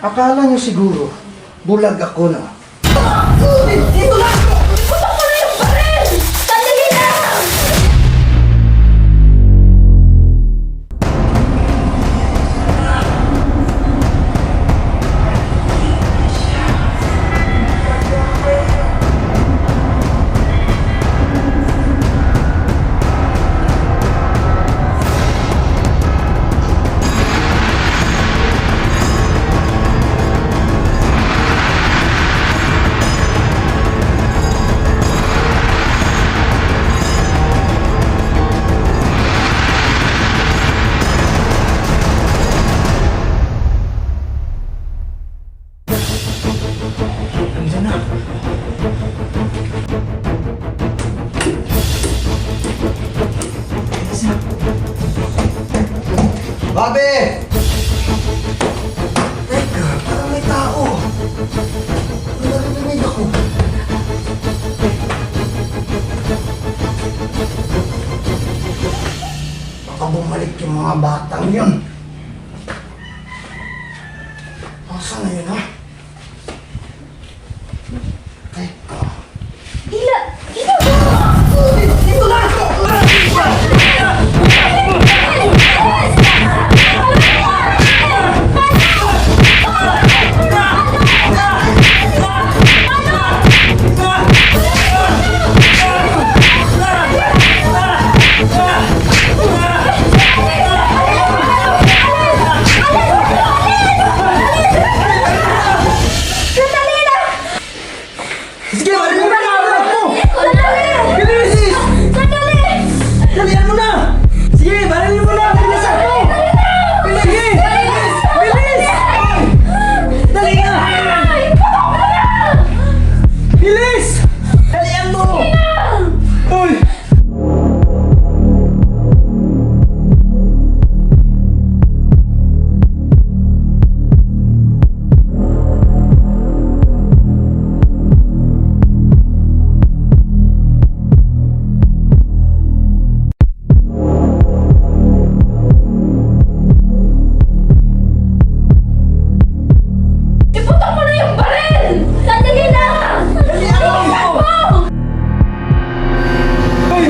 Akala niyo siguro, bulag ako na. Dito lang! Putok mo na yung baril! Sandali lang! Andiyan na. Babe! Teka, parang may tao. May narinig ako. Baka bumalik yung mga batang yun. Nasaan na yun, ha? Teka. Hila! Hila! Dito na! Sige, marinig na ako! Bilis! Dalihan mo na! Sige, baralin mo na! Bilis ako! Bilis! Bilis! Dali na! Bilis! Dalihan mo! Uy! Iputok mo na yung baril! Sandali lang! Dalihan mo! Uy!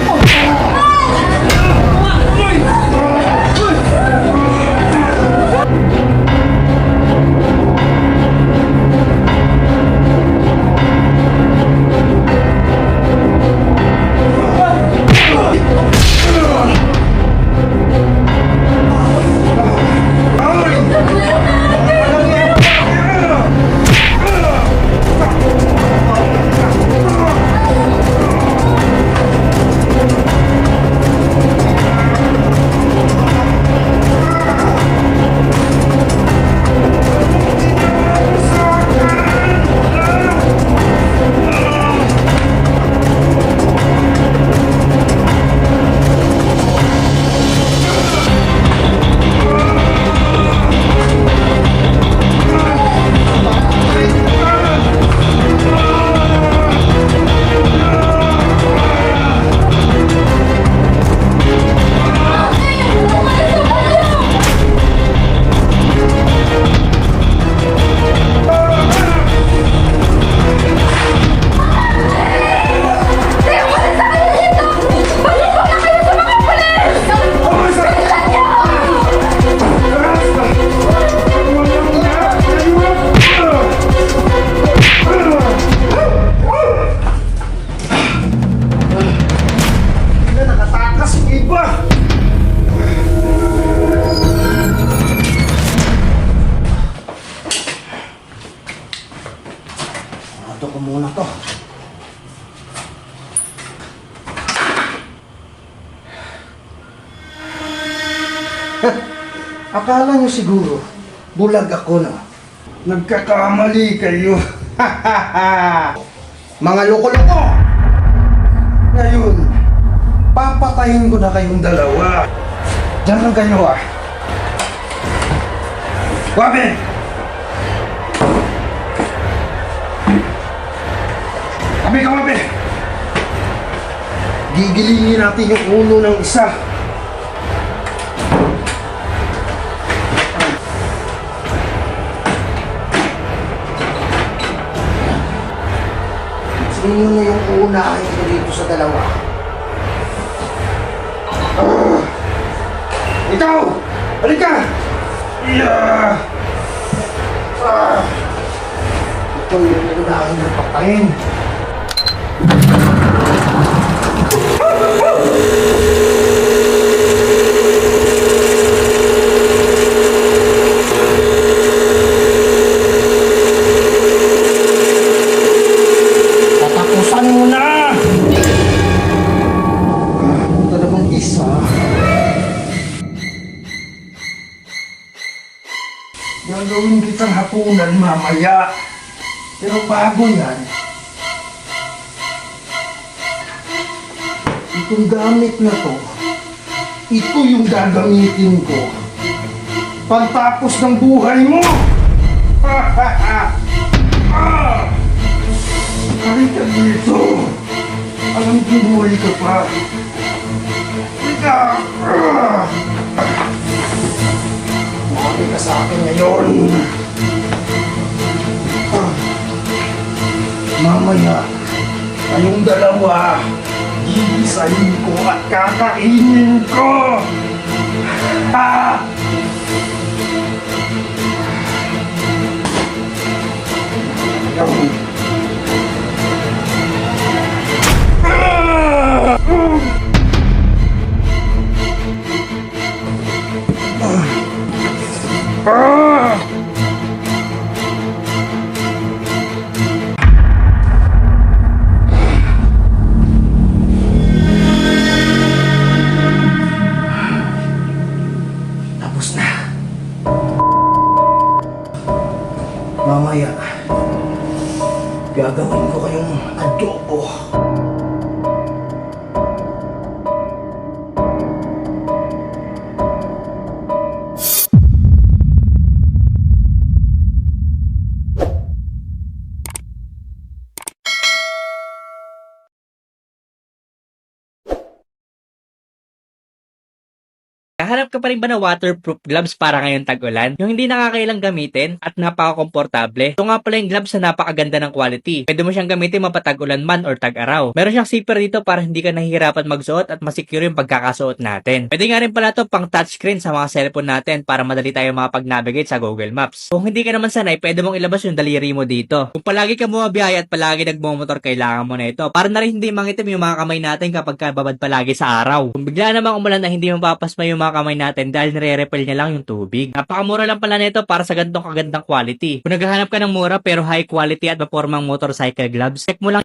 Nakatakas yung iba! Ito ko muna to. Akala niyo siguro, bulag ako na. Nagkakamali kayo. Mga loko-loko! Ngayon, papatayin ko na kayong dalawa. Diyan lang kayo, ah. Wabe! Kami ka, Wabe! Gigilingin natin yung ulo ng isa. Sino na yung uunahin ko dito sa dalawa? Ikaw! Halika! Yeah! Ito yung uunahin na patayin. Tatapusan mo na! Ito namang isa. Gagawin kitang hapunan mamaya. Pero bago yan, itong gamit na to, ito yung gagamitin ko. Pantapos ng buhay mo! Halika dito! Alam kong buhay ka pa. Halika! Mali ka sa akin ngayon. Mamaya, kayong dalawa, gigisahin ko at kakainin ko! Ah! Tapos na. Mamaya, gagawin ko kayong adobo. Kahanap ka pa rin ba ng waterproof gloves para ngayon tag-ulan? Yung hindi nakakailang gamitin at napaka-komportable. Ito nga pala yung gloves na napakaganda ng quality. Pwede mo siyang gamitin mapatag-ulan man or tag-araw. Meron siyang zipper dito para hindi ka nahihirapan magsuot at masecure yung pagkakasuot natin. Pwede nga rin pala ito pang touchscreen sa mga cellphone natin para madali tayo makapag-navigate sa Google Maps. Kung hindi ka naman sanay, pwede mong ilabas yung daliri mo dito. Kung palagi ka bumabiyahe at palagi nagmumotor, kailangan mo na ito. Para na rin hindi mangitim yung mga kamay natin kapag kababad palagi sa araw. Kung bigla namang umulan na hindi mapapasma yung mga kamay natin dahil nire-repel niya lang yung tubig. Napakamura lang pala nito para sa ganitong kagandang quality. Kung naghahanap ka ng mura pero high quality at mapormang motorcycle gloves, check mo lang